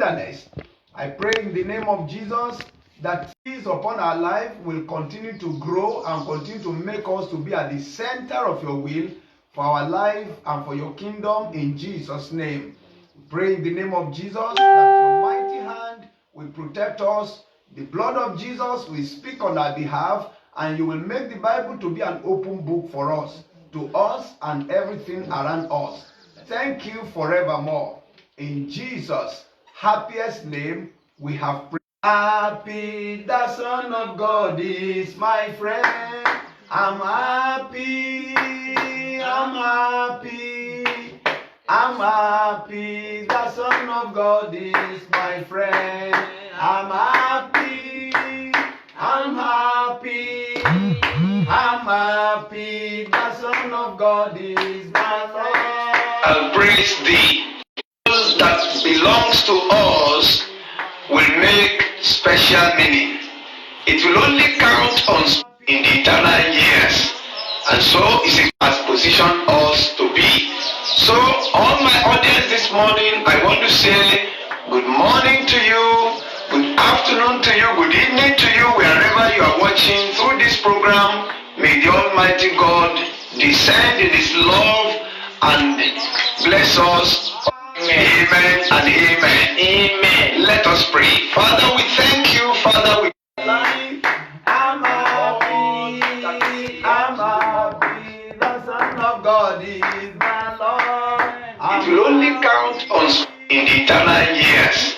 wilderness. I pray in the name of Jesus that peace upon our life will continue to grow and continue to make us to be at the center of your will for our life and for your kingdom in Jesus' name. Pray in the name of Jesus that your mighty hand will protect us. The blood of Jesus will speak on our behalf, and you will make the Bible to be an open book for us, to us and everything around us. Thank you forevermore. In Jesus' happiest name we have prayed. Happy, the Son of God is my friend. I'm happy, I'm happy, I'm happy, the Son of God is my friend. I'm happy, I'm happy, I'm happy, the Son of God is my friend. And praise thee. That belongs to us will make special meaning. It will only count on in the eternal years, and so it has positioned us to be. So all my audience this morning, I want to say good morning to you, good afternoon to you, good evening to you, wherever you are watching through this program. May the Almighty God descend in His love and bless us. Amen and amen. Amen. Let us pray. Father, we thank you. Father, we I'm happy, I'm happy, the Son of God is my Lord. It will only count on in the eternal years.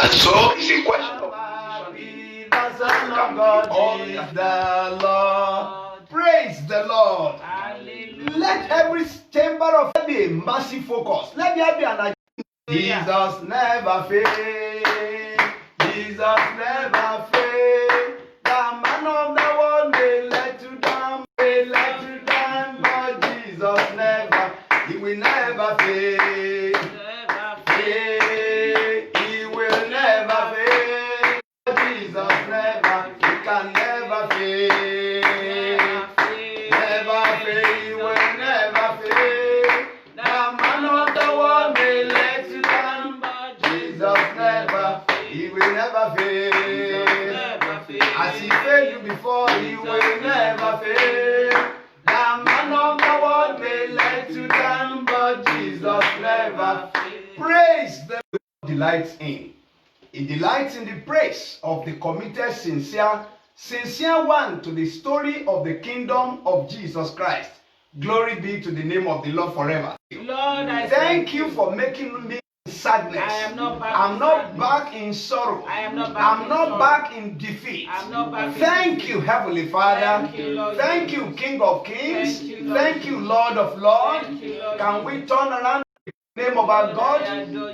And so it's a question of happy, the Son of God is the Lord. Praise the Lord. Hallelujah. Let every chamber of be a massive focus. Let there be an Jesus never fail. Jesus never fail. The man of the world may let you down, but Jesus never, He will never fail. He will never fail. Jesus never, He can never fail. Never fail, He will never fail. The man of the world may let you down, but Jesus never, He will never fail. As He failed you before, He will never fail. The man of the world may let you down, but Jesus never. Praise the Lord delights in. He delights in the praise of the committed, sincere one to the story of the kingdom of Jesus Christ. Glory be to the name of the Lord forever. Lord, I thank you for making me in sadness. I am not back I'm in not sadness. back in sorrow. I am not back I'm in not sorrow. back in defeat. I'm not back in Thank defeat. you, Heavenly Father. Thank you, Lord Thank Jesus. you, King of Kings. Thank you, Lord Thank you, Lord of Lords. Thank you, Lord Can we Jesus. turn around the name of our God?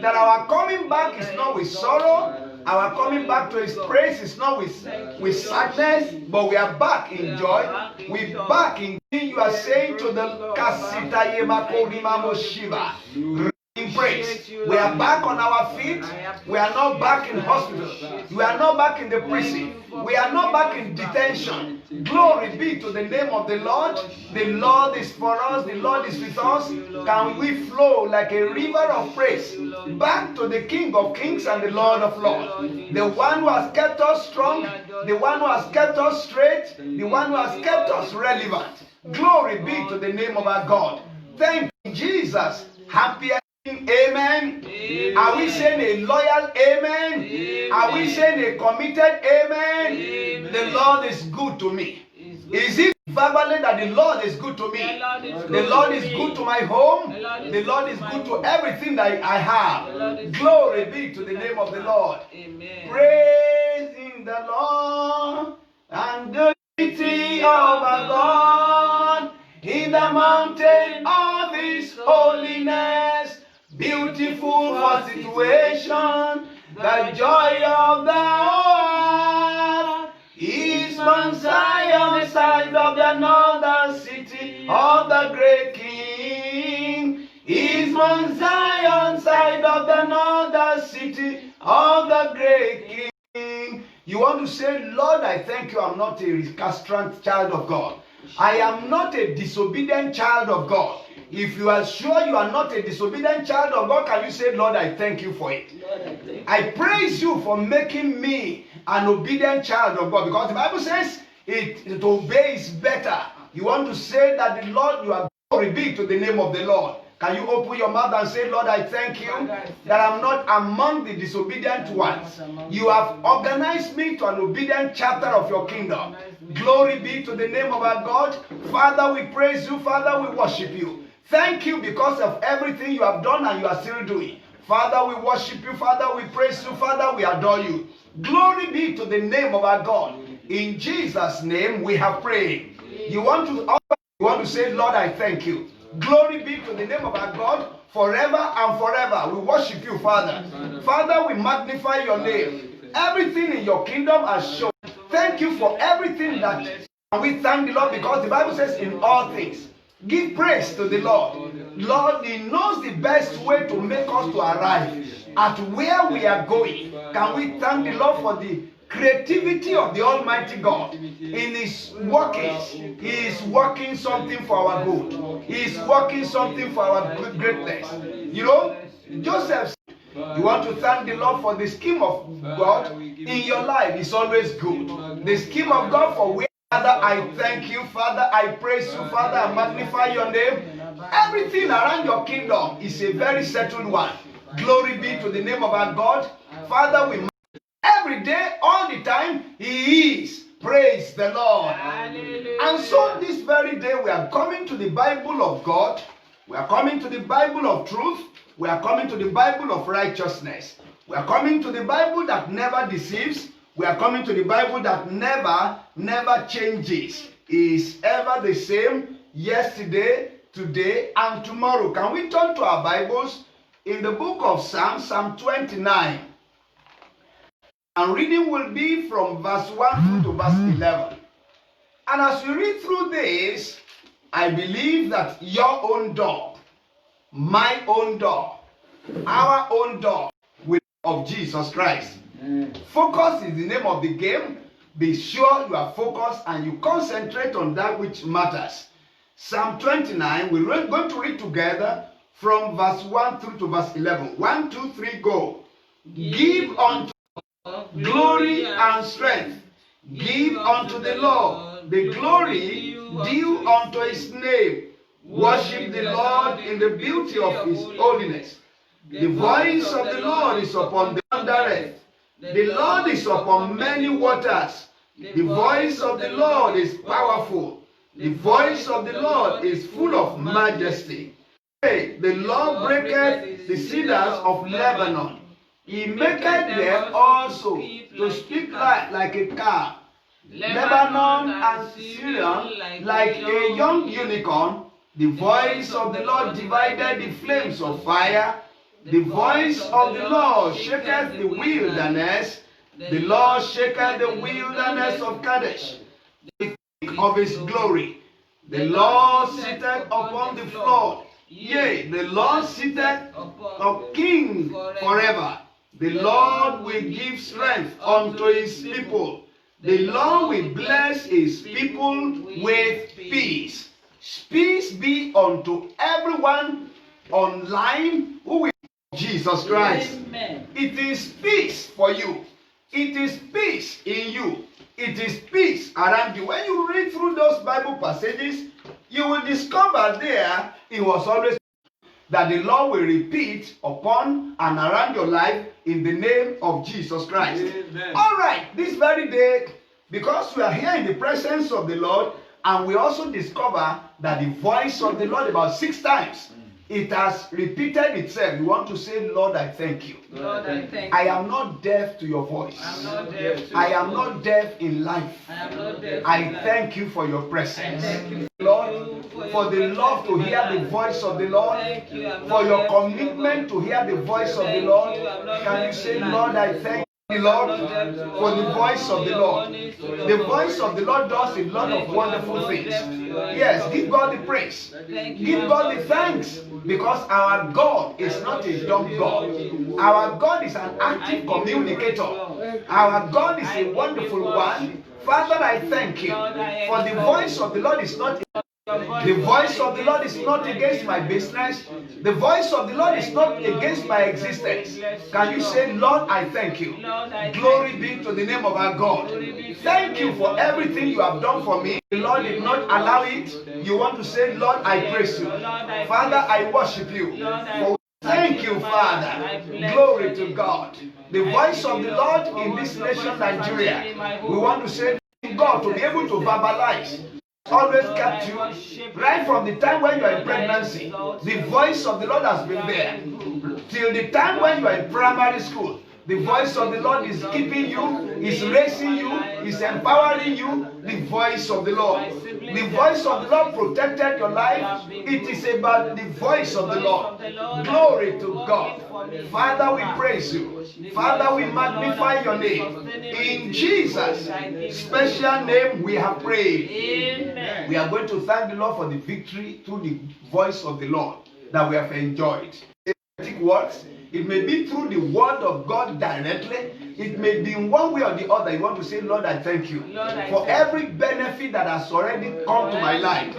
That our coming back is not with sorrow. Our coming back to His praise is not with sadness, but we are back in joy. We're back in. You are saying to the Kasita Yemakorima Moshiva. In praise. We are back on our feet. We are not back in hospital. We are not back in the prison. We are not back in detention. Glory be to the name of the Lord. The Lord is for us. The Lord is with us. Can we flow like a river of praise back to the King of Kings and the Lord of Lords? The one who has kept us strong. The one who has kept us straight. The one who has kept us relevant. Glory be to the name of our God. Thank you, Jesus. Happy amen. Are we saying a loyal amen? Are we saying a committed amen? The Lord is good to me. Is it verbally that the Lord is good to me? The Lord is good to my home. The Lord is good to everything that I have. Glory be to the name of the Lord. Praising the Lord and the beauty of our God in the mountain of His holiness. Beautiful for situation, the joy of the heart is Mount Zion, side of the northern city of the great King. Is Mount Zion, side of the northern city of the great King. You want to say, Lord, I thank you, I'm not a recalcitrant child of God. I am not a disobedient child of God. If you are sure you are not a disobedient child of God, can you say, Lord, I thank you for it? Lord, I thank you. I praise you for making me an obedient child of God, because the Bible says it to obey is better. You want to say that the Lord, you are glory be to the name of the Lord. Can you open your mouth and say, Lord, I thank you that I'm not among the disobedient ones. You have organized me to an obedient chapter of your kingdom. Glory be to the name of our God. Father, we praise you. Father, we worship you. Thank you because of everything you have done and you are still doing. Father, we worship you. Father, we praise you. Father, we adore you. Glory be to the name of our God. In Jesus' name we have prayed. You want to say, Lord, I thank you. Glory be to the name of our God forever and forever. We worship you, Father. Father, we magnify your name. Everything in your kingdom has shown. Thank you for everything that. And we thank the Lord because the Bible says in all things, give praise to the Lord. Lord, He knows the best way to make us to arrive at where we are going. Can we thank the Lord for the creativity of the Almighty God in His workings? He is working something for our good. He is working something for our greatness. You know, Joseph, you want to thank the Lord for the scheme of God in your life. It's always good. The scheme of God for where, Father, I thank you. Father, I praise you. Father, I magnify your name. Everything around your kingdom is a very settled one. Glory be to the name of our God. Father, we every day, all the time, He is. Praise the Lord. Hallelujah. And so this very day, we are coming to the Bible of God. We are coming to the Bible of truth. We are coming to the Bible of righteousness. We are coming to the Bible that never deceives. We are coming to the Bible that never changes. It is ever the same yesterday, today, and tomorrow. Can we turn to our Bibles in the book of Psalms, Psalm 29. And reading will be from verse 1 to verse 11. And as we read through this, I believe that your own door, my own door, our own door will be of Jesus Christ. Focus is the name of the game. Be sure you are focused and you concentrate on that which matters. Psalm 29, we're going to read together from verse 1 through to verse 11. 1, 2, 3, go. Give unto glory and strength. Give unto the Lord the glory due unto His name. Worship the Lord in the beauty of His holiness. The voice of the Lord is upon the earth. The Lord is upon many waters. The voice of the Lord is powerful. The voice of the Lord is full of majesty. The Lord breaketh the cedars of Lebanon. He maketh them also to speak like a calf. Lebanon and Syrian like a young unicorn. The voice of the Lord divided the flames of fire. The voice of the Lord shaketh the wilderness. The Lord shaketh the wilderness of Kadesh. The thick of His glory. The Lord sitteth upon the flood. Yea, the Lord sitteth a king forever. The Lord will give strength unto His people. The Lord will bless His people with peace. Peace be unto everyone online who will Jesus Christ. Amen. It is peace for you. It is peace in you. It is peace around you. When you read through those Bible passages, you will discover there it was always that the Lord will repeat upon and around your life in the name of Jesus Christ. Amen. All right, this very day, because we are here in the presence of the Lord, and we also discover that the voice of the Lord about 6 times, it has repeated itself. You want to say, Lord, I thank you. Lord, I thank you. I am not deaf to your voice. I am not deaf to I your am voice. not deaf in life. I am not deaf I in life. thank you for your presence. I thank you, Lord, for the love to hear the voice of the Lord, Thank you. I'm for not your deaf to your commitment to voice. hear the voice of the Thank Lord. you. I'm not Can you deaf say, in Lord, I life. thank you, Lord, I'm not deaf to for the your voice of the your Lord. voice, to your The voice. voice of the Lord does a lot of wonderful things. Yes, give God the praise. Thank you. Give I'm God not the deaf. thanks, because our God is not a dumb God. Our God is an active communicator. Our God is a wonderful one. Father, I thank you, for the voice of the Lord is not The voice of the Lord is not against my business. The voice of the Lord is not against my existence. Can you say, Lord, I thank you. Glory be to the name of our God. Thank you for everything you have done for me. The Lord did not allow it. You want to say, Lord, I praise you. Father, I worship you. Thank you, Father. Glory to God. The voice of the Lord in this nation, Nigeria. We want to say, God, to be able to verbalize. Always kept you right from the time when you are in pregnancy. The voice of the Lord has been there till the time when you are in primary school. The voice of the Lord is keeping you, is raising you, is empowering you. The voice of the Lord. The voice of the Lord protected your life. It is about the voice of the Lord. Glory to God. Father, we praise you. Father, we magnify your name. In Jesus' special name we have prayed. Amen. We are going to thank the Lord for the victory through the voice of the Lord that we have enjoyed. Works. It may be through the word of God directly. It may be in one way or the other. You want to say, Lord, I thank you for every benefit that has already come to my life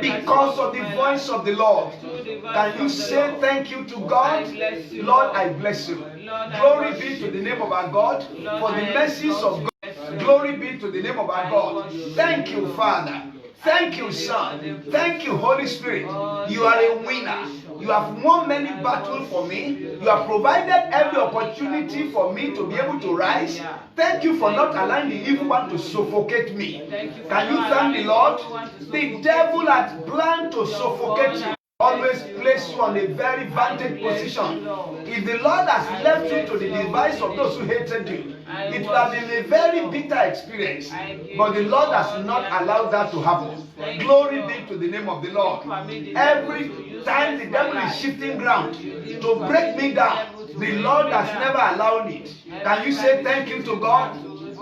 because of the voice of the Lord. Can you say thank you to God? Lord, I bless you. Glory be to the name of our God for the mercies of God. Glory be to the name of our God. Thank you, Father. Thank you, Son. Thank you, Holy Spirit. You are a winner. You have won many battles for me. You have provided every opportunity for me to be able to rise. Thank you for not allowing the evil one to suffocate me. Can you thank the Lord? The devil had planned to suffocate you. Always place you on a very vantage position. If the Lord has left you to the device of those who hated you, it would have been a very bitter experience. But the Lord has not allowed that to happen. Glory be to the name of the Lord. Every time the devil is shifting ground to break me down, the Lord has never allowed it. Can you say thank you to God?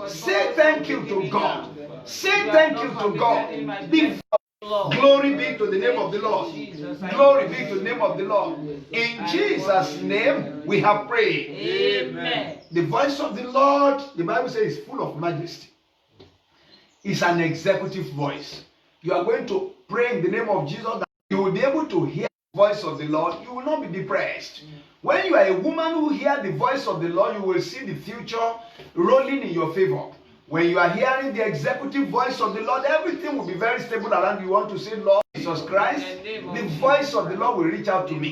Say thank you to God. Say thank you to God. Glory be to the name of the Lord. Glory be to the name of the Lord. In Jesus' name we have prayed. Amen. The voice of the Lord, the Bible says, is full of majesty. It's an executive voice. You are going to pray in the name of Jesus that you will be able to hear the voice of the Lord. You will not be depressed. When you are a woman who hears the voice of the Lord, you will see the future rolling in your favor. When you are hearing the executive voice of the Lord, everything will be very stable around you. You want to say, Lord Jesus Christ, the voice of the Lord will reach out to me.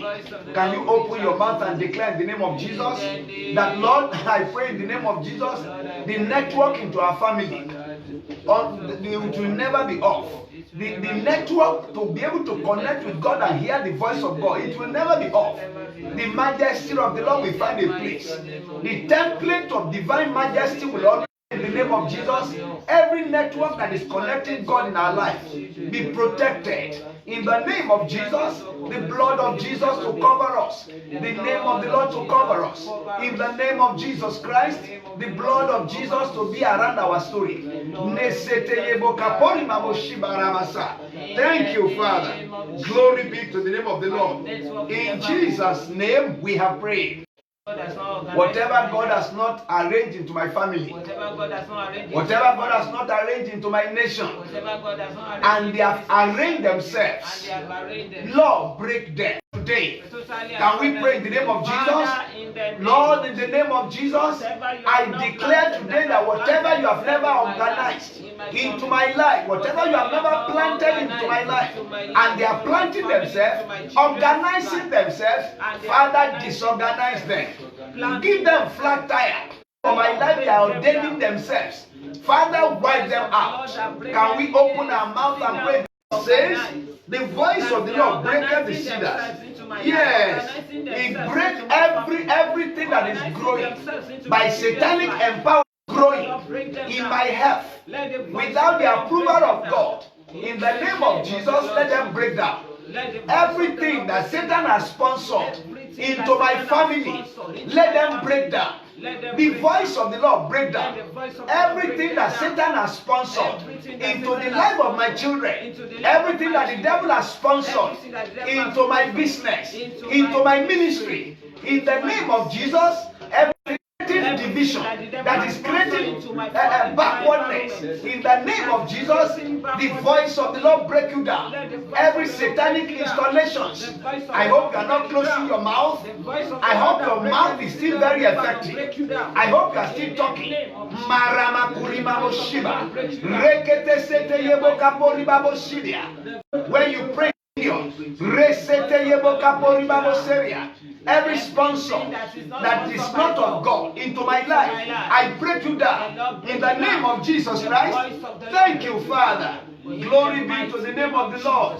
Can you open your mouth and declare in the name of Jesus that, Lord, I pray in the name of Jesus, the network into our family, it will never be off. The network to be able to connect with God and hear the voice of God, it will never be off. The majesty of the Lord will find a place. The template of divine majesty will always, in the name of Jesus, every network that is connecting God in our life be protected. In the name of Jesus, the blood of Jesus to cover us. The name of the Lord to cover us. In the name of Jesus Christ, the blood of Jesus to be around our story. Thank you, Father. Glory be to the name of the Lord. In Jesus' name we have prayed. Whatever God has not arranged into my family, whatever God has not arranged into my nation, and they have arranged themselves, Lord, break them today. Can we pray in the name of Jesus? Lord, in the name of Jesus, I declare today that whatever you have never organized into my life, whatever you have never planted into my life, and they are planting themselves, organizing themselves, Father, disorganize them. Give them flat tire. For my life, they are ordaining themselves. Father, wipe them out. Can we open our mouth and pray? It says, the voice of the Lord breaketh the cedars. Yes, it breaks everything that is growing by satanic empowerment growing in my health without the approval of God. In the name of Jesus, let them break down. Everything that Satan has sponsored into my family, let them break down. The voice of the Lord break down. Everything that Satan has sponsored into the life of my children, everything that the devil has sponsored into my business, into my ministry, in the name of Jesus, every division that is creating backwardness, In the name of Jesus, the voice of the Lord break you down. Every satanic installations. I hope you are not closing your mouth. I hope your mouth is still very effective. I hope you are still talking. Marama kurima moshiba. Rekete sete yebo kapori baboshidia. When you pray, resete yebo kapori baboseria. Every sponsor that is not of God into my life, I break you down in the name of Jesus Christ. Thank you, Father. Glory be to the name of the Lord.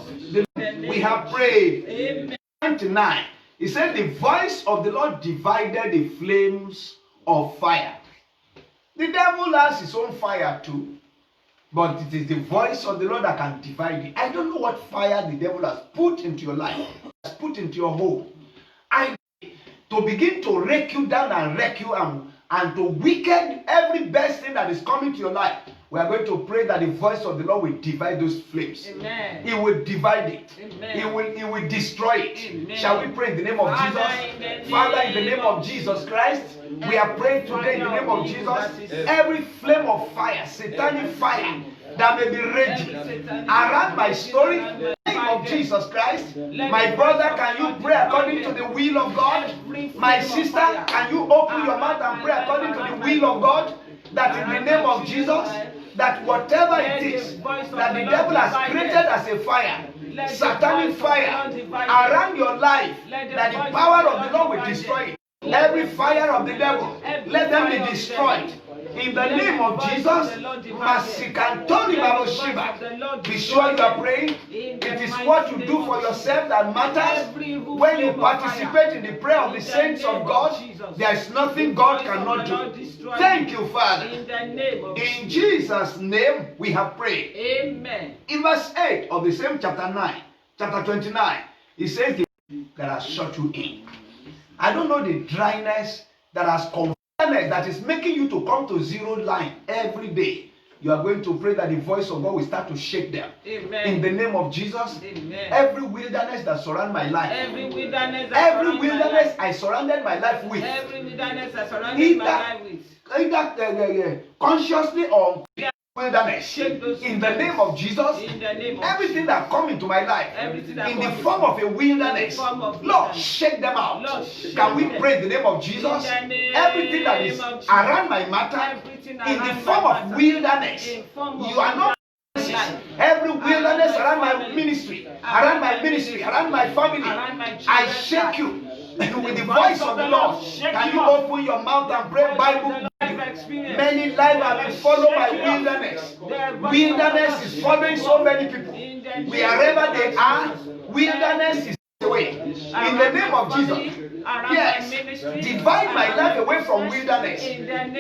We have prayed. 29. He said, the voice of the Lord divided the flames of fire. The devil has his own fire too, but it is the voice of the Lord that can divide it. I don't know what fire the devil has put into your life, has put into your home. To begin to rake you down and wreck you and to weaken every best thing that is coming to your life. We are going to pray that the voice of the Lord will divide those flames. Amen. He will divide it. Amen. He will destroy it. Amen. Shall we pray in the name of Jesus? Father, in the name of Jesus Christ, we are praying today in the name of Jesus. Every flame of fire, satanic fire, that may be raging around my story, in the name of Jesus Christ. My brother, can you pray according to the will of God? My sister, can you open your mouth and pray according to the will of God? That in the name of Jesus, that whatever it is that the devil has created as a fire, satanic fire around your life, that the power of the Lord will destroy it. Every fire of the devil, let them be destroyed. In the name of Jesus, be sure you are praying. It is what you do for yourself that matters. When you participate in the prayer of the saints of God, there is nothing God cannot do. Thank you, Father. In Jesus' name, we have prayed. Amen. In verse 8 of the same chapter 29, it says, that has shut you in. I don't know the dryness that has come. That is making you to come to zero line every day. You are going to pray that the voice of God will start to shake them. Amen. In the name of Jesus. Amen. Every wilderness that surrounds my life. Every wilderness I surrounded my life with. Every wilderness I surrounded my life with. Either consciously or wilderness. In the name of Jesus. Everything that comes into my life in the form of a wilderness, Lord, shake them out. Can we pray in the name of Jesus? Everything that is around my matter in the form of wilderness, you are not. Every wilderness around my ministry, around my family, I shake you with the voice of the Lord. Can you open your mouth and pray Bible? Many lives have been followed by wilderness. Wilderness is following so many people. Wherever they are, wilderness is away. In the name of Jesus. Yes. Divide my life away from wilderness.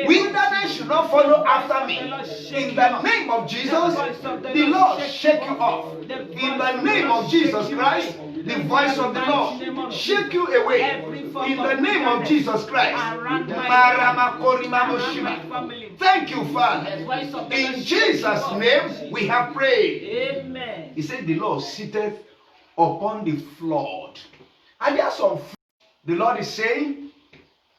Wilderness should not follow after me. In the name of Jesus, the Lord shake you off. In the name of Jesus Christ, the voice of the Lord shake you away. In the name of Jesus Christ. Thank you, Father. In Jesus' name we have prayed. Amen. He said the Lord sitteth upon the flood. And there are some the Lord is saying,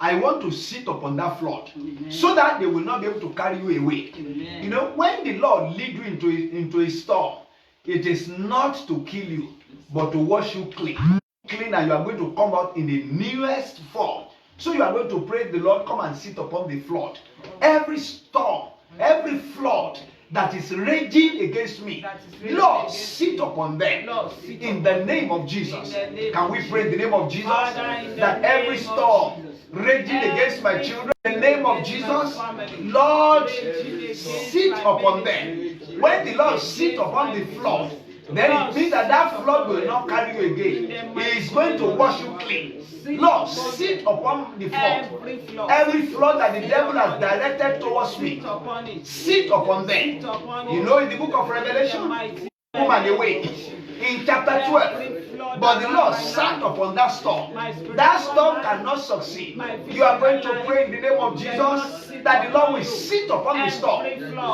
I want to sit upon that flood. Amen. So that they will not be able to carry you away. Amen. You know, when the Lord lead you into a storm, it is not to kill you, but to wash you clean. Clean, and you are going to come out in the newest form. So you are going to pray the Lord, come and sit upon the flood. Every storm, every flood that is raging against me, Lord, sit upon them in the name of Jesus. Can we pray in the name of Jesus that every storm raging against my children, in the name of Jesus, Lord, sit upon them. When the Lord sit upon the flood, then it means that flood will not carry you again. He is going to wash you clean. Lord, sit upon the flood. Every flood that the devil has directed towards me, sit upon them. You know, in the book of Revelation, woman away, in chapter 12, but the Lord sat upon that storm. That storm cannot succeed. You are going to pray in the name of Jesus that the Lord will sit upon the storm.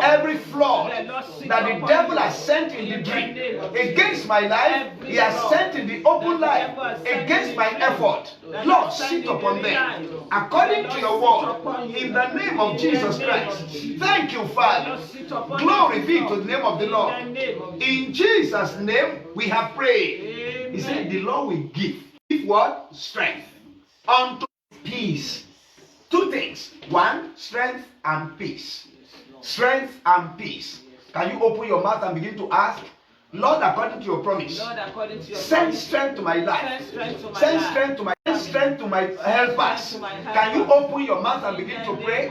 Every flaw that the devil has sent in the dream against my life, he has sent in the open life against my effort. Lord, sit upon them according to your word in the name of Jesus Christ. Thank you, Father. Glory be to the name of the Lord. In Jesus' name we have prayed. He said the Lord will give what? Strength unto peace. Two things. One, strength and peace. Strength and peace. Can you open your mouth and begin to ask, Lord, according to your promise, send strength to my life. Send strength to my helpers. Can you open your mouth and begin to pray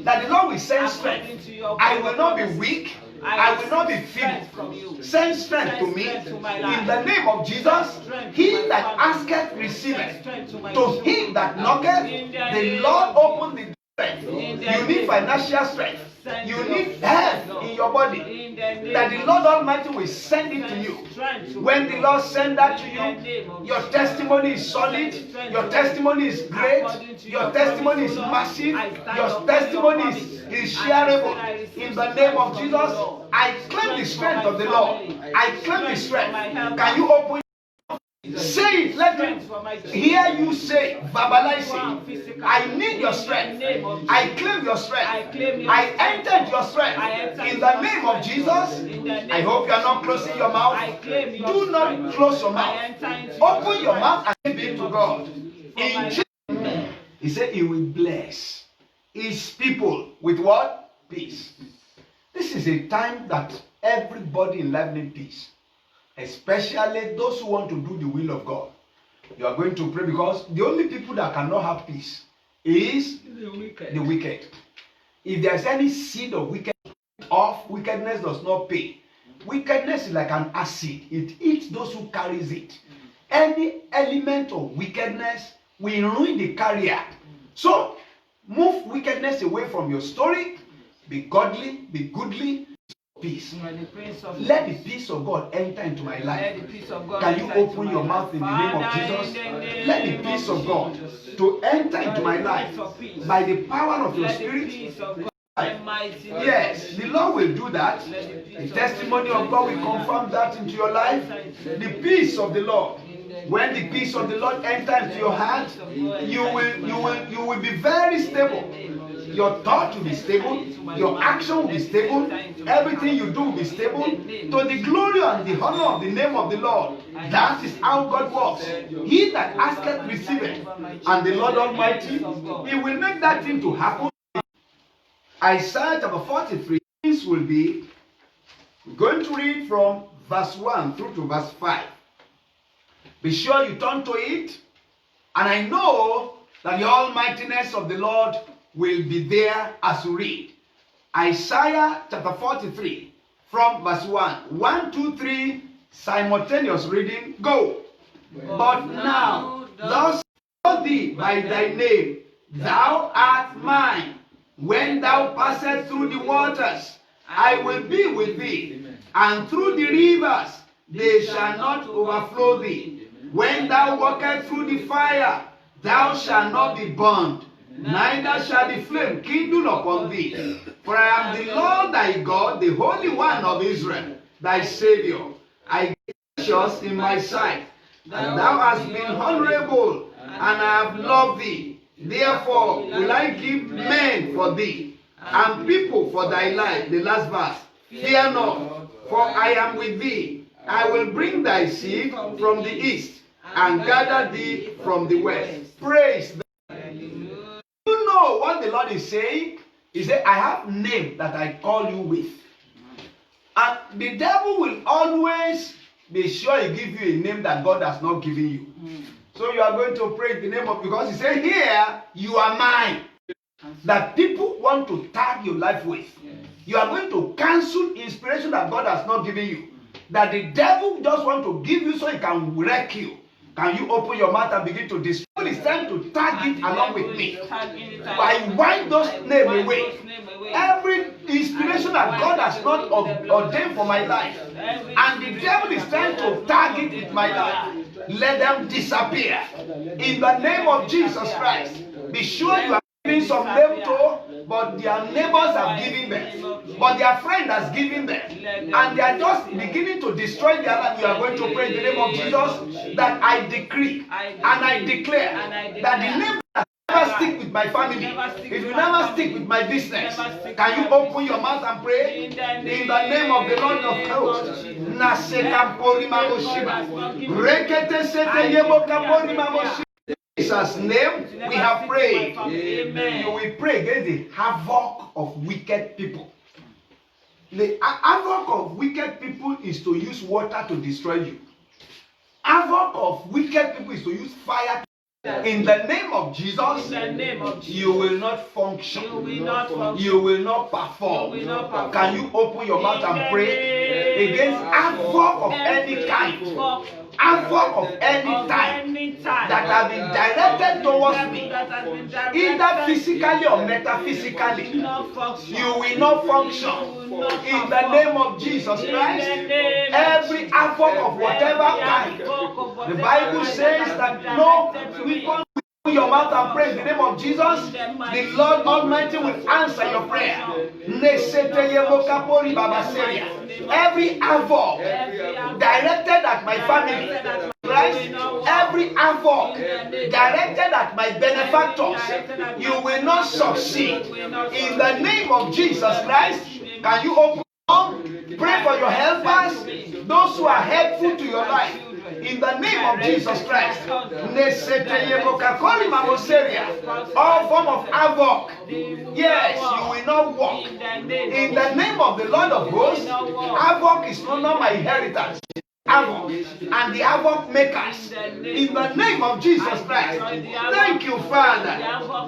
that the Lord will send strength? I will not be weak. I will not be feeble. Send strength to me in the name of Jesus. He that asketh receiveth. To him that knocketh, the Lord open the strength. You need financial strength. You need health in your body. That the Lord Almighty will send it to you. When the Lord send that to you, your testimony is solid. Your testimony is great. Your testimony is massive. Your testimony is shareable. In the name of Jesus, I claim the strength of the Lord. I claim the strength. Can you open? Say it, let them hear you say, verbalize it. I need your strength. I claim your strength. I entered your strength. In the name of Jesus, I hope you are not closing your mouth. Do not close your mouth. Open your mouth and give it to God. In Jesus' name, he said he will bless his people with what? Peace. This is a time that everybody in life needs peace. Especially those who want to do the will of God. You are going to pray because the only people that cannot have peace is the wicked. If there is any seed of wickedness does not pay. Wickedness is like an acid. It eats those who carries it. Any element of wickedness will ruin the carrier. So, move wickedness away from your story. Be godly, be goodly. Peace. Let the peace of God enter into my life. Can you open your mouth in the name of Jesus? Let the peace of God to enter into my life by the power of your spirit. Yes, the Lord will do that. The testimony of God will confirm that into your life. The peace of the Lord. When the peace of the Lord enters into your heart, you will be very stable. Your thought will be stable. Your action will be stable. Everything you do will be stable. To the glory and the honor of the name of the Lord. That is how God works. He that asketh receiveth. And the Lord Almighty, He will make that thing to happen. Isaiah chapter 43. This will be, we're going to read from verse 1 through to verse 5. Be sure you turn to it. And I know that the almightiness of the Lord will be there as you read. Isaiah chapter 43 from verse 1. 1, 2, 3, simultaneous reading. Go. But now, thus know thee by thy name, thou art mine. When thou passest through the waters, I will be with thee. And through the rivers, they shall not overflow thee. When thou walkest through the fire, thou shalt not be burned. Neither shall the flame kindle upon thee. For I am the Lord thy God, the Holy One of Israel, thy Savior. I am gracious in my sight, and thou hast been honorable, and I have loved thee. Therefore will I give men for thee, and people for thy life. The last verse. Fear not, for I am with thee. I will bring thy seed from the east, and gather thee from the west. Praise the You know what the Lord is saying? He said, I have name that I call you with. And the devil will always be sure he give you a name that God has not given you. So you are going to pray in the name of, because he said here, you are mine. That people want to tag your life with. You are going to cancel inspiration that God has not given you. That the devil just want to give you so he can wreck you. Can you open your mouth and begin to destroy? It's time to tag it along with me. I wipe those names away. Every inspiration that God has not ordained for my life, and the devil is trying to tag it with my life, let them disappear. In the name of Jesus Christ, be sure you are giving some name to but their neighbors have given birth, but their friend has given birth, and they are just beginning to destroy their life. You are going to pray in the name of Jesus that I decree and I declare that the name that never stick with my family, it will never stick with my business. Can you open your mouth and pray in the name of the Lord of hosts? In Jesus' name we have prayed. You will pray against the havoc of wicked people. The havoc of wicked people is to use water to destroy you. Havoc of wicked people is to use fire. In the name of Jesus, you will not function. You will not perform. Can you open your mouth and pray against havoc of any kind? Havoc of any type that have been directed towards me, either physically or metaphysically, you will not function. In the name of Jesus Christ, every havoc of whatever kind, the Bible says that no weapon. Open your mouth and pray in the name of Jesus. The Lord Almighty will answer your prayer. Every havoc directed at my family, Christ, every havoc directed at my benefactors, you will not succeed. In the name of Jesus Christ, can you open up? Pray for your helpers, those who are helpful to your life. In the name of Jesus Christ, all form of havoc, yes, you will not walk. In the name of the Lord of hosts, havoc is no longer my inheritance. Havoc and the havoc makers. In the name of Jesus Christ, thank you, Father.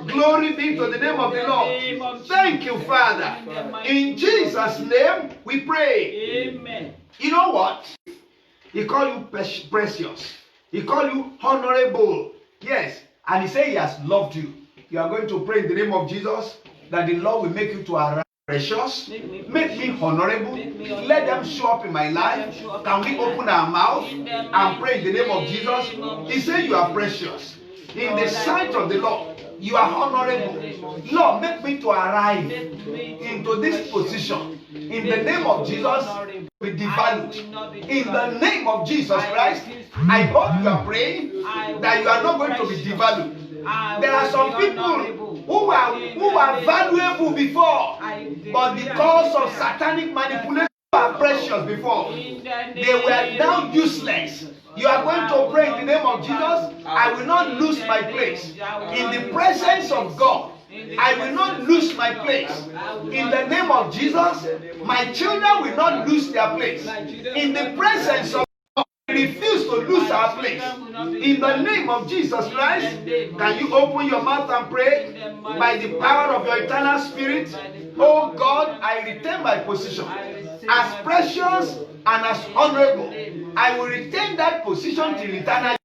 Glory be to the name of the Lord. Thank you, Father. In Jesus' name we pray. Amen. You know what? He called you precious. He called you honorable. Yes. And he said he has loved you. You are going to pray in the name of Jesus that the Lord will make you to arise precious. Make me honorable. Let them show up in my life. Can we open our mouth and pray in the name of Jesus? He said you are precious. In the sight of the Lord, you are honorable. Lord, make me to arrive into this position. In the name of Jesus, be devalued. In the name of Jesus Christ, I hope you are praying that you are not going to be devalued. There are some people who are valuable before, but because of satanic manipulation, are precious before. They were now useless. You are going to pray in the name of Jesus. I will not lose my place. In the presence of God, I will not lose my place. In the name of Jesus, my children will not lose their place. In the presence of God, we refuse to lose our place. In the name of Jesus Christ, can you open your mouth and pray by the power of your eternal spirit? Oh God, I retain my position as precious and as honorable. I will retain that position till eternity.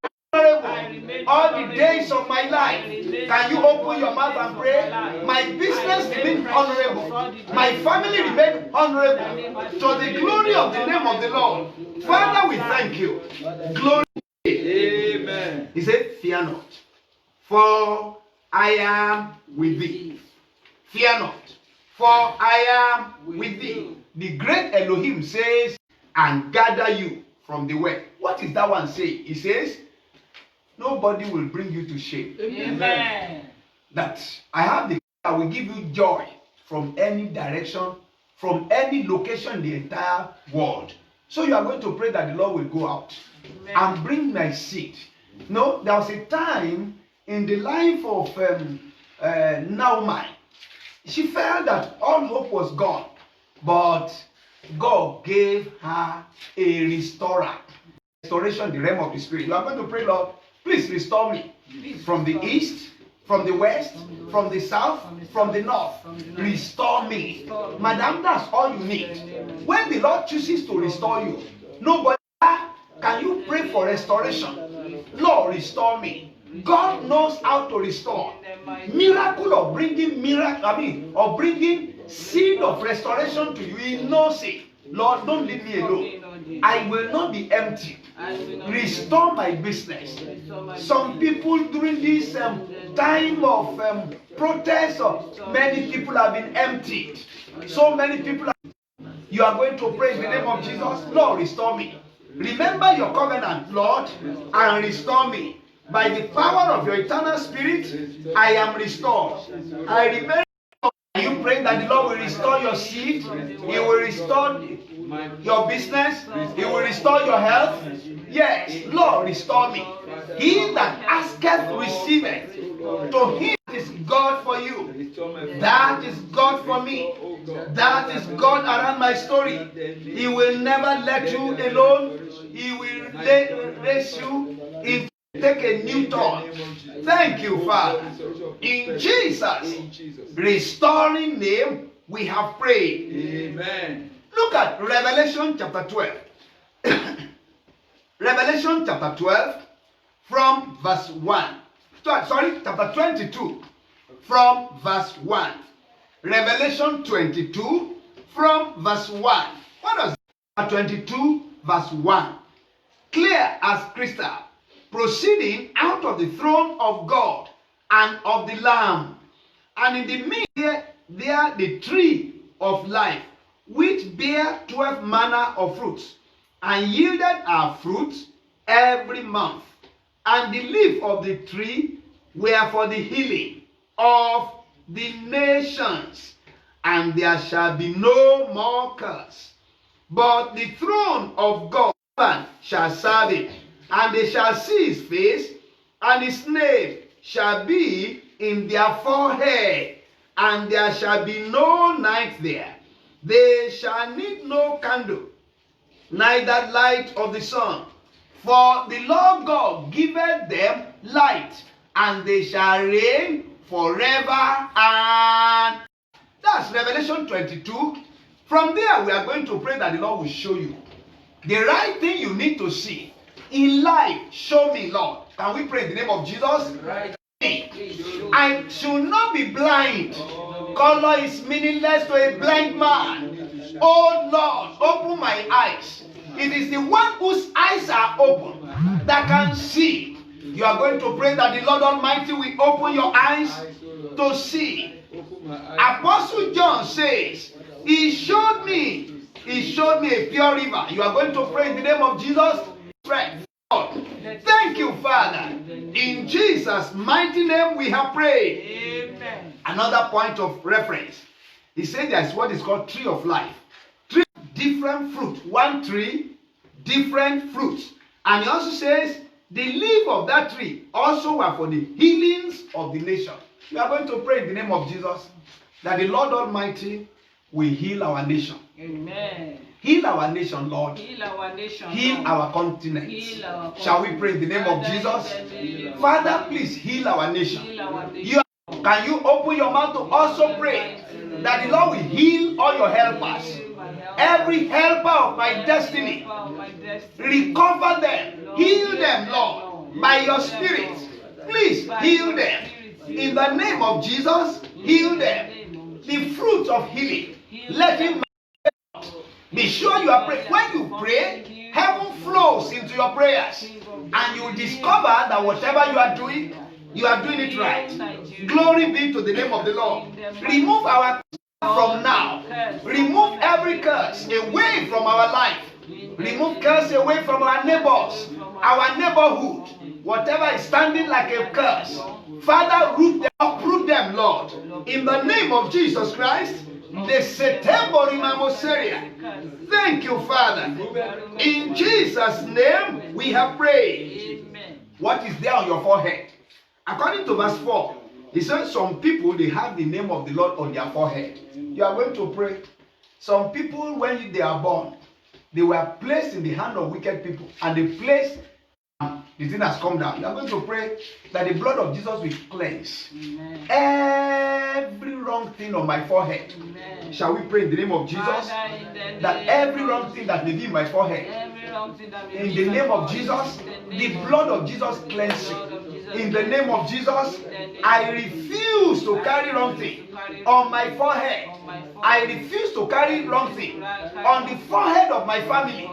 All the days of my life. Can you open your mouth and pray? My business remain honorable. My family remain honorable. To the glory of the name of the Lord. Father, we thank you. Glory. Amen. He said, fear not, for I am with thee. Fear not, for I am with thee. The great Elohim says, and gather you from the west. What is that one saying? He says, nobody will bring you to shame. Amen. That I have the I will give you joy from any direction, from any location in the entire world. So you are going to pray that the Lord will go out and bring my seed. No, there was a time in the life of Naomi. She felt that all hope was gone, but God gave her a restorer. Restoration, the realm of the spirit. You are going to pray, Lord, please restore me from the east, from the west, from the south, from the north. Restore me. Madam, that's all you need. When the Lord chooses to restore you, nobody can you pray for restoration. Lord, restore me. God knows how to restore. Miracle of bringing of bringing seed of restoration to you. He knows it. Lord, don't leave me alone. I will not be empty. Restore my business. Some people during this time of protests of many people have been emptied. So many people you are going to pray in the name of Jesus. Lord, restore me. Remember your covenant, Lord, and restore me. By the power of your eternal spirit, I am restored. I remember you pray that the Lord will restore your seed. He will restore your business. He will restore your health. Yes, Lord, restore me. He that asketh receiveth. To him is God for you. That is God for me. That is God around my story. He will never let you alone. He will raise you in take a new turn. Thank you, Father. In Jesus' restoring name, we have prayed. Amen. Look at Revelation chapter 12. Revelation chapter 12 from verse 1. Sorry, chapter 22 from verse 1. Revelation 22 from verse 1. What does 22 verse 1? Clear as crystal, proceeding out of the throne of God and of the Lamb. And in the midst there the tree of life, which bare 12 manner of fruits, and yielded our fruit every month. And the leaf of the tree were for the healing of the nations. And there shall be no more curse. But the throne of God shall serve him, and they shall see his face, and his name shall be in their forehead, and there shall be no night there. They shall need no candle, neither light of the sun, for the Lord God giveth them light, and they shall reign forever and. That's Revelation 22. From there, we are going to pray that the Lord will show you the right thing you need to see in life. Show me, Lord. Can we pray in the name of Jesus? Right. I should not be blind. Color is meaningless to a blind man. Oh Lord, open my eyes. It is the one whose eyes are open that can see. You are going to pray that the Lord Almighty will open your eyes to see. Apostle John says, He showed me a pure river. You are going to pray in the name of Jesus. Pray. Thank you, Father. In Jesus' mighty name we have prayed. Amen. Another point of reference. He said there is what is called tree of life. Three different fruit. One tree, different fruits. And he also says the leaf of that tree also were for the healings of the nation. We are going to pray in the name of Jesus that the Lord Almighty will heal our nation. Amen. Heal our nation, Lord. Heal our nation. Heal Lord. our continent. Heal our Shall we pray in the name of Jesus? Father, please heal our nation. Heal our nation. Can you open your mouth to also pray that the Lord will heal all your helpers? Every helper of my destiny, recover them, heal them, Lord, by your spirit. Please heal them. In the name of Jesus, heal them. The fruit of healing, let him be sure you are praying. When you pray, heaven flows into your prayers, and you will discover that whatever you are doing it right. Glory be to the name of the Lord. Remove our from now. Remove every curse away from our life. Remove curse away from our neighbors, our neighborhood. Whatever is standing like a curse, Father, uproot them, Lord. In the name of Jesus Christ. Thank you, Father. In Jesus' name we have prayed. What is there on your forehead? According to verse 4, he says some people, they have the name of the Lord on their forehead. You are going to pray. Some people, when they are born, they were placed in the hand of wicked people, and the thing has come down. You are going to pray that the blood of Jesus will cleanse every wrong thing on my forehead. Amen. Shall we pray in the name of Jesus? Father, That every wrong thing that may be in my forehead, in the name of Jesus, the blood of Jesus cleanse it. In the name of Jesus, I refuse to carry wrong thing on my forehead. I refuse to carry wrong thing on the forehead of my family.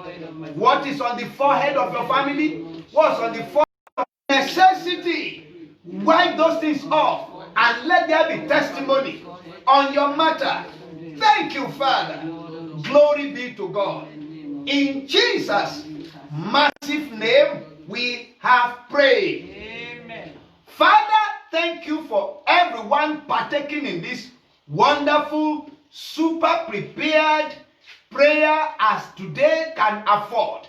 What is on the forehead of your family? What's on the forehead of necessity? Wipe those things off. and let there be testimony on your matter. Thank you, Father. Glory be to God. In Jesus' massive name, we have prayed. Amen. Father, thank you for everyone partaking in this wonderful, super prepared prayer as today can afford.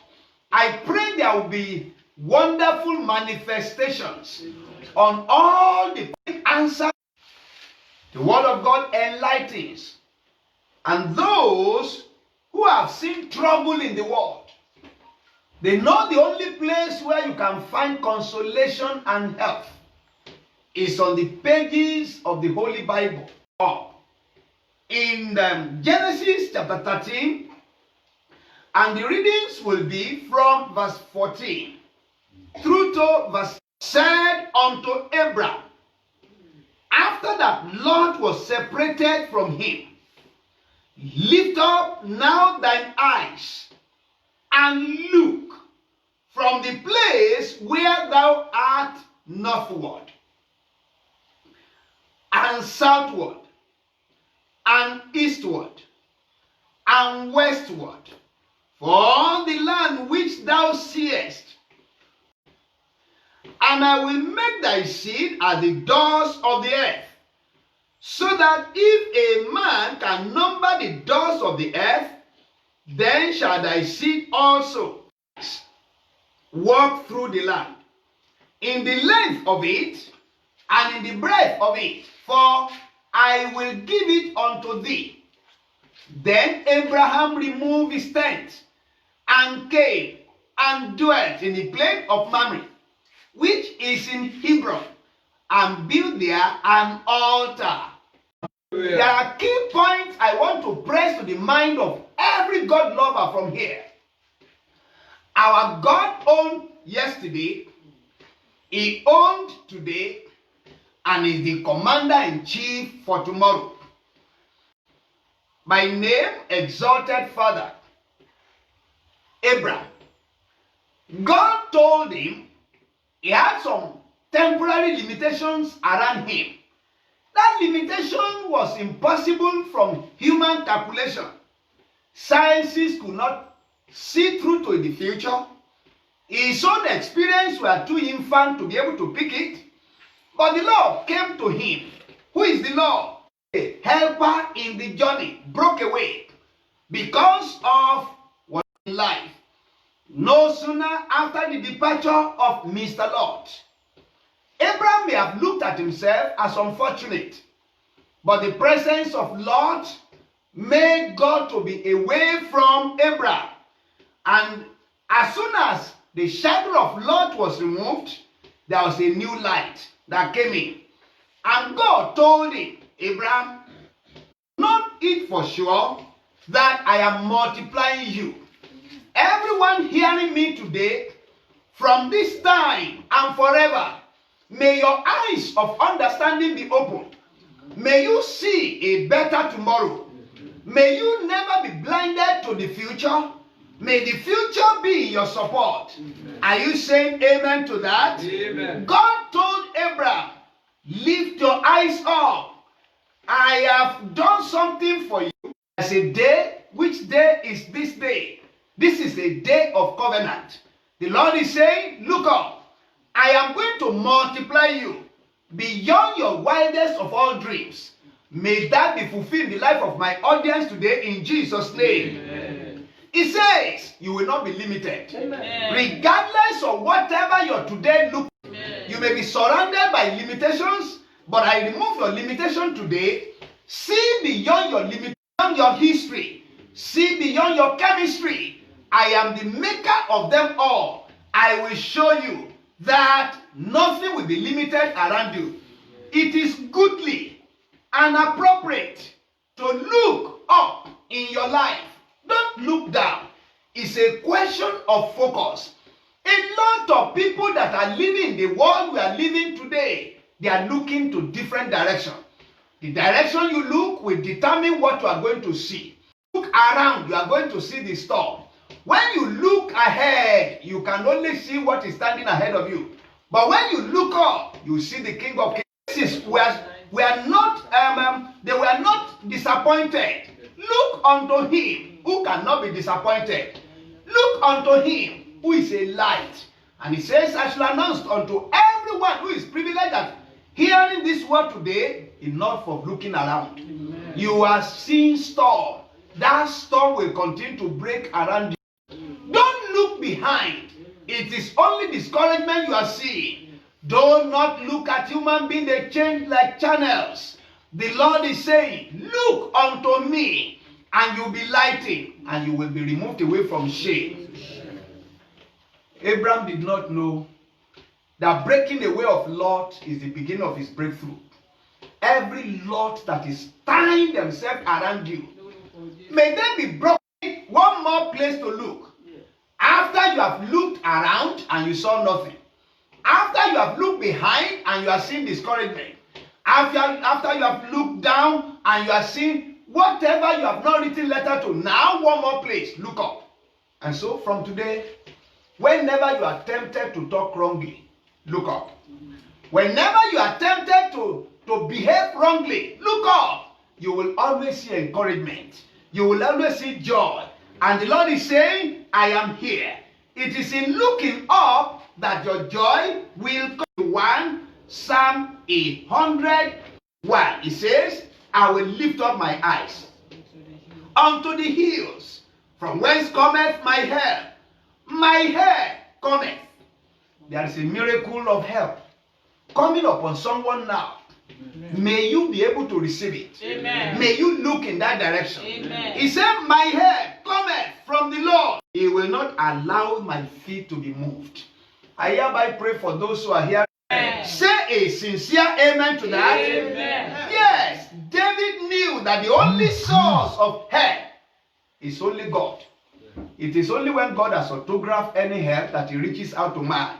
I pray there will be wonderful manifestations on all the answers. The word of God enlightens. And those who have seen trouble in the world, they know the only place where you can find consolation and help is on the pages of the Holy Bible. In Genesis chapter 13, and the readings will be from verse 14 through to verse said unto Abraham, after that Lot was separated from him, lift up now thine eyes and look from the place where thou art northward and southward and eastward and westward, for all the land which thou seest. And I will make thy seed as the dust of the earth, so that if a man can number the dust of the earth, then shall thy seed also walk through the land, in the length of it, and in the breadth of it, for I will give it unto thee. Then Abraham removed his tent, and came and dwelt in the plain of Mamre, which is in Hebron, and built there an altar. There are key points I want to press to the mind of every God lover from here. Our God owned yesterday, He owned today, and is the commander-in-chief for tomorrow. My name, exalted Father, Abraham. God told him he had some temporary limitations around him. That limitation was impossible from human calculation. Sciences could not see through to the future. His own experience were too infant to be able to pick it. But the Lord came to him. Who is the Lord? A helper in the journey broke away because of what in life. No sooner after the departure of Mr. Lot, Abraham may have looked at himself as unfortunate, but the presence of Lot made God to be away from Abraham. And as soon as the shadow of Lot was removed, there was a new light that came in. And God told him, Abraham, not it for sure that I am multiplying you. Everyone hearing me today, from this time and forever, may your eyes of understanding be opened. May you see a better tomorrow. May you never be blinded to the future. May the future be your support. Are you saying amen to that? Amen. God told Abraham, lift your eyes up. I have done something for you. As a day, which day is this day? This is a day of covenant. The Lord is saying, look up. I am going to multiply you beyond your wildest of all dreams. May that be fulfilled in the life of my audience today in Jesus' name. Amen. It says you will not be limited. Amen. Regardless of whatever your today look, you may be surrounded by limitations, but I remove your limitation today. See beyond your limitation, your history. See beyond your chemistry. I am the maker of them all. I will show you that nothing will be limited around you. It is goodly and appropriate to look up in your life. Don't look down. It's a question of focus. A lot of people that are living in the world we are living today, they are looking to different directions. The direction you look will determine what you are going to see. Look around, you are going to see the storm. When you look ahead, you can only see what is standing ahead of you. But when you look up, you see the King of Kings. This is where were not they were not disappointed. Look unto him who cannot be disappointed. Look unto him who is a light. And he says, I shall announce unto everyone who is privileged that hearing this word today, enough of looking around. Amen. You are seeing storm. That storm will continue to break around you. Don't look behind. It is only discouragement you are seeing. Do not look at human beings. They change like channels. The Lord is saying, look unto me, and you'll be lighting, and you will be removed away from shame. Abraham did not know that breaking away of Lot is the beginning of his breakthrough. Every Lot that is tying themselves around you, may they be broken. One more place to look. After you have looked around and you saw nothing. After you have looked behind and you are seeing discouragement. After you have looked down and you are seeing whatever you have not written letter to. Now one more place. Look up. And so from today, whenever you are tempted to talk wrongly, look up. Whenever you are tempted to behave wrongly, look up. You will always see encouragement. You will always see joy. And the Lord is saying, I am here. It is in looking up that your joy will come. 1 Psalm 101. It says, I will lift up my eyes unto the hills, from whence cometh my help. My help cometh. There is a miracle of help coming upon someone now. Amen. May you be able to receive it. Amen. May you look in that direction. Amen. He said, my help cometh from the Lord. He will not allow my feet to be moved. I hereby pray for those who are here. Amen. Say a sincere amen to that. Amen. Yes, David knew that the only source of help is only God. It is only when God has autographed any help that he reaches out to man.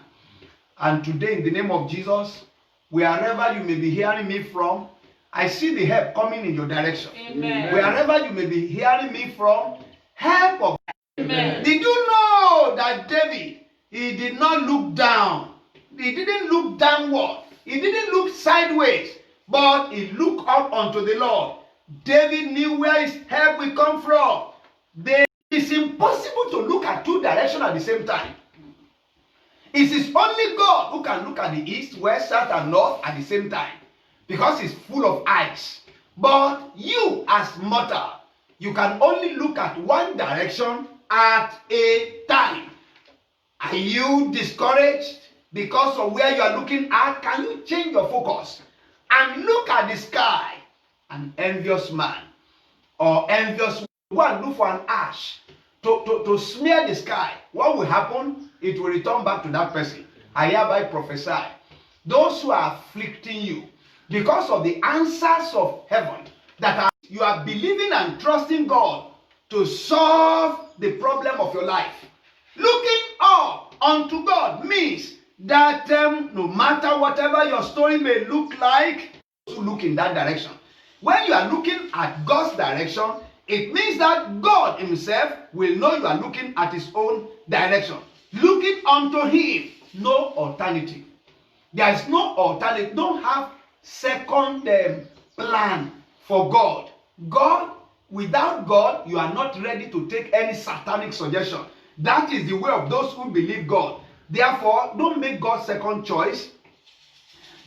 And today, in the name of Jesus, wherever you may be hearing me from, I see the help coming in your direction. Amen. Wherever you may be hearing me from, help of Amen. Did you know that David, he did not look down. He didn't look downward. He didn't look sideways. But he looked up unto the Lord. David knew where his help will come from. It's impossible to look at two directions at the same time. It is only God who can look at the east, west, south, and north at the same time. Because he's full of eyes. But you, as mortal, you can only look at one direction at a time. Are you discouraged because of where you are looking at? Can you change your focus and look at the sky? An envious man or envious one look for an ash to smear the sky. What will happen? It will return back to that person. I hereby prophesy. Those who are afflicting you because of the answers of heaven that you are believing and trusting God to solve the problem of your life. Looking up unto God means that no matter whatever your story may look like, to look in that direction. When you are looking at God's direction, it means that God himself will know you are looking at his own direction. Looking unto him, no alternative. There is no alternative. Don't have second plan for God. God, without God, you are not ready to take any satanic suggestion. That is the way of those who believe God. Therefore, don't make God second choice.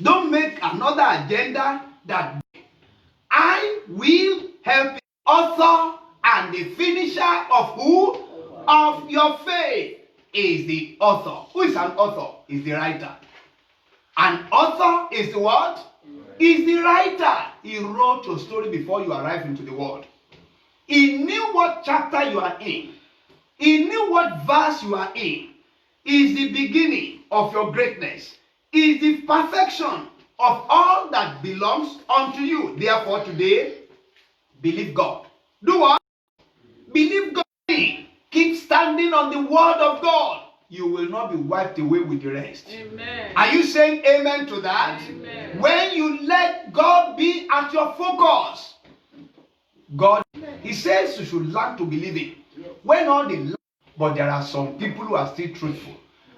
Don't make another agenda that I will help you. Author and the finisher of who? Of your faith is the author. Who is an author? Is the writer. An author is the what? Is the writer. He wrote your story before you arrived into the world. He knew what chapter you are in. He knew what verse you are in. Is the beginning of your greatness. Is the perfection of all that belongs unto you. Therefore today, believe God. Do what? Believe God. Keep standing on the word of God. You will not be wiped away with the rest. Amen. Are you saying amen to that? Amen. When you let God be at your focus, God, he says you should learn to believe it. When all the but there are some people who are still truthful.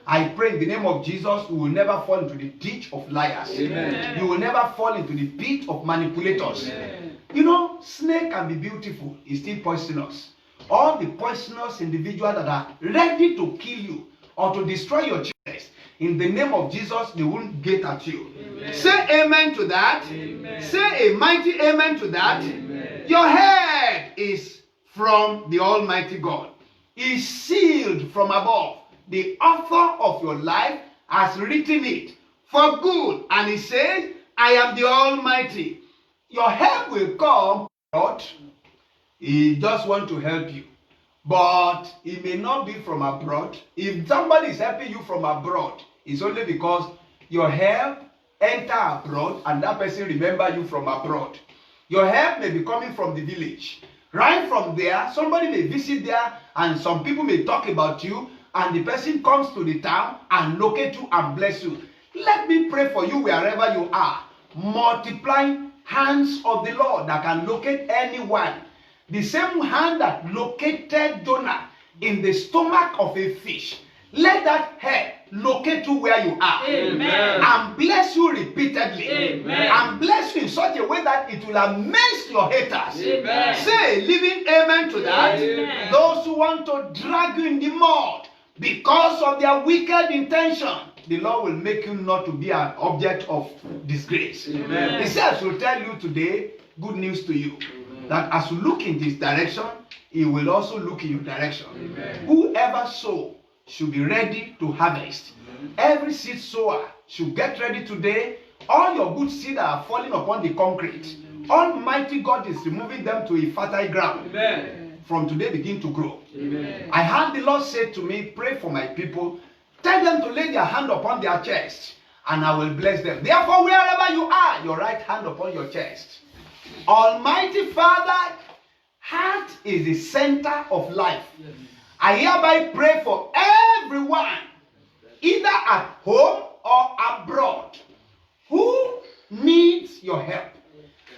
I pray in the name of Jesus, you will never fall into the ditch of liars. Amen. You will never fall into the pit of manipulators. Amen. You know, snake can be beautiful, it's still poisonous. All the poisonous individuals that are ready to kill you or to destroy your children, in the name of Jesus, they won't get at you. Amen. Say amen to that. Amen. Say a mighty amen to that. Amen. Your head is from the Almighty God. Is sealed from above. The author of your life has written it for good. And he says, I am the Almighty. Your help will come, God. He just want to help you. But it may not be from abroad. If somebody is helping you from abroad, it's only because your help enter abroad and that person remember you from abroad. Your help may be coming from the village. Right from there, somebody may visit there and some people may talk about you and the person comes to the town and locate you and bless you. Let me pray for you wherever you are. Multiplying hands of the Lord that can locate anyone. The same hand that located Jonah in the stomach of a fish. Let that head locate you where you are. Amen. And bless you repeatedly. Amen. And bless you in such a way that it will amaze your haters. Amen. Say a living amen to that. Amen. Those who want to drag you in the mud because of their wicked intention, the Lord will make you not to be an object of disgrace. Amen. He says, I will tell you today, good news to you. That as you look in this direction, He will also look in your direction. Amen. Whoever sow should be ready to harvest. Every seed sower should get ready today. All your good seed are falling upon the concrete. Almighty God is removing them to a fertile ground. Amen. From today begin to grow. Amen. I heard the Lord say to me, pray for my people. Tell them to lay their hand upon their chest and I will bless them. Therefore, wherever you are, your right hand upon your chest. Almighty Father, heart is the center of life. I hereby pray for everyone, either at home or abroad, who needs your help.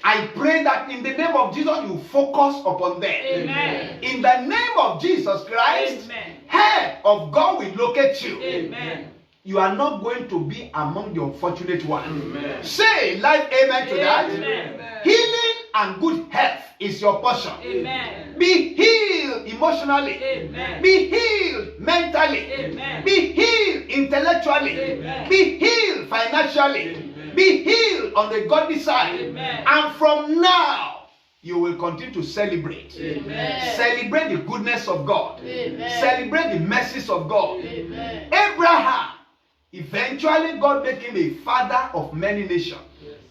I pray that in the name of Jesus, you focus upon them. Amen. In the name of Jesus Christ, Amen. help of God will locate you. Amen. You are not going to be among the unfortunate ones. Amen. Say life amen to that. Amen. Healing and good health is your portion. Amen. Be healed emotionally. Amen. Be healed mentally. Amen. Be healed intellectually. Amen. Be healed financially. Amen. Be healed on the godly side. Amen. And from now, you will continue to celebrate. Amen. Celebrate the goodness of God. Amen. Celebrate the mercies of God. Amen. Abraham, eventually God made him a father of many nations.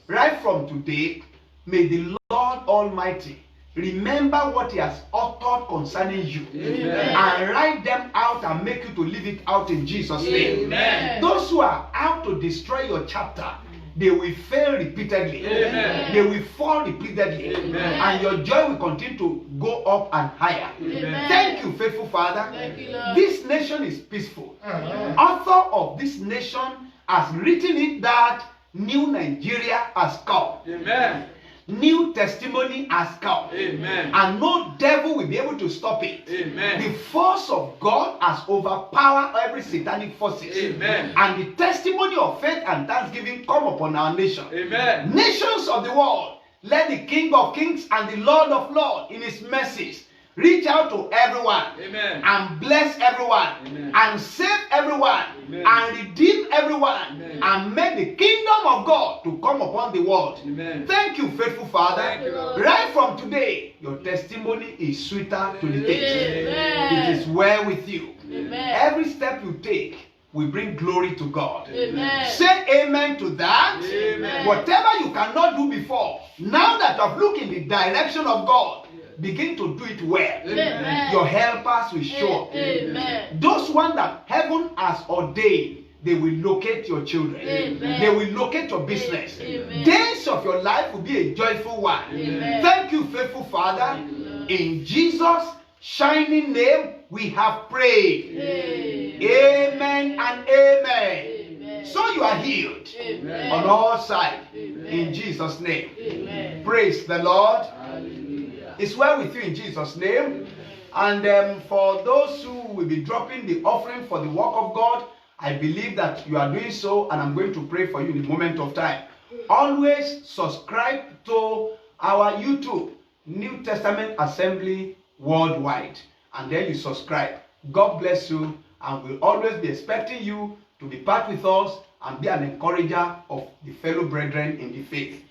Right from today, may the Lord Almighty remember what He has uttered concerning you. Amen. And write them out and make you to live it out in Jesus' name. Amen. Those who are out to destroy your chapter, they will fail repeatedly. Amen. They will fall repeatedly. Amen. And your joy will continue to go up and higher. Amen. Thank you, faithful Father. Thank you, Lord. This nation is peaceful. Author of this nation has written it that new Nigeria has come. Amen. New testimony has come. Amen. And no devil will be able to stop it. Amen. The force of God has overpowered every satanic forces. Amen. And the testimony of faith and thanksgiving come upon our nation. Amen. Nations of the world, let the King of Kings and the Lord of Lords in His mercies reach out to everyone. Amen. And bless everyone. Amen. And save everyone. Amen. And redeem everyone. Amen. And make the kingdom of God to come upon the world. Amen. Thank you, faithful Father. Thank you, Lord. Right from today, your testimony is sweeter to the taste. Amen. It is well with you. Amen. Every step you take will bring glory to God. Amen. Say amen to that. Amen. Whatever you cannot do before, now that I've looked in the direction of God, begin to do it well. Amen. Your helpers will show up. Amen. Those ones that heaven has ordained, they will locate your children. Amen. They will locate your business. Amen. Days of your life will be a joyful one. Amen. Thank you, faithful Father. Thank you, Lord. In Jesus' shining name, we have prayed. Amen. Amen and amen. Amen. So you are healed Amen. on all sides. Amen. In Jesus' name. Amen. Praise the Lord. Hallelujah. It's well with you in Jesus' name. And for those who will be dropping the offering for the work of God, I believe that you are doing so, and I'm going to pray for you in a moment of time. Always subscribe to our YouTube, New Testament Assembly Worldwide, and then you subscribe. God bless you, and we'll always be expecting you to be part with us and be an encourager of the fellow brethren in the faith.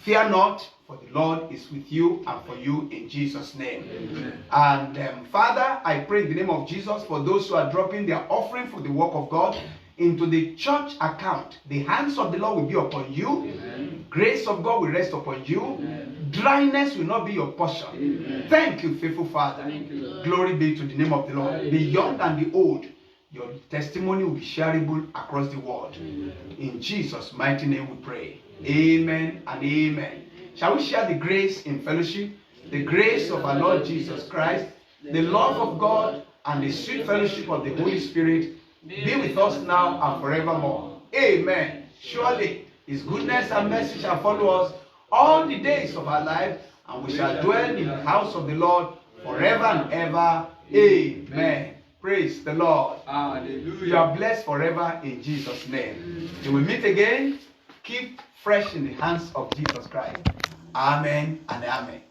Fear not, for the Lord is with you and for you in Jesus' name. Amen. And Father, I pray in the name of Jesus for those who are dropping their offering for the work of God into the church account. The hands of the Lord will be upon you. Amen. Grace of God will rest upon you. Amen. Dryness will not be your portion. Amen. Thank you, faithful Father. Thank you, glory be to the name of the Lord. Amen. The young and the old, your testimony will be shareable across the world. Amen. In Jesus' mighty name we pray. Amen and amen. Shall we share the grace in fellowship? The grace of our Lord Jesus Christ, the love of God, and the sweet fellowship of the Holy Spirit be with us now and forevermore. Amen. Surely His goodness and mercy shall follow us all the days of our life, and we shall dwell in the house of the Lord forever and ever. Amen. Praise the Lord. Hallelujah. You are blessed forever in Jesus' name. Till we meet again, keep fresh in the hands of Jesus Christ. Amen and amen.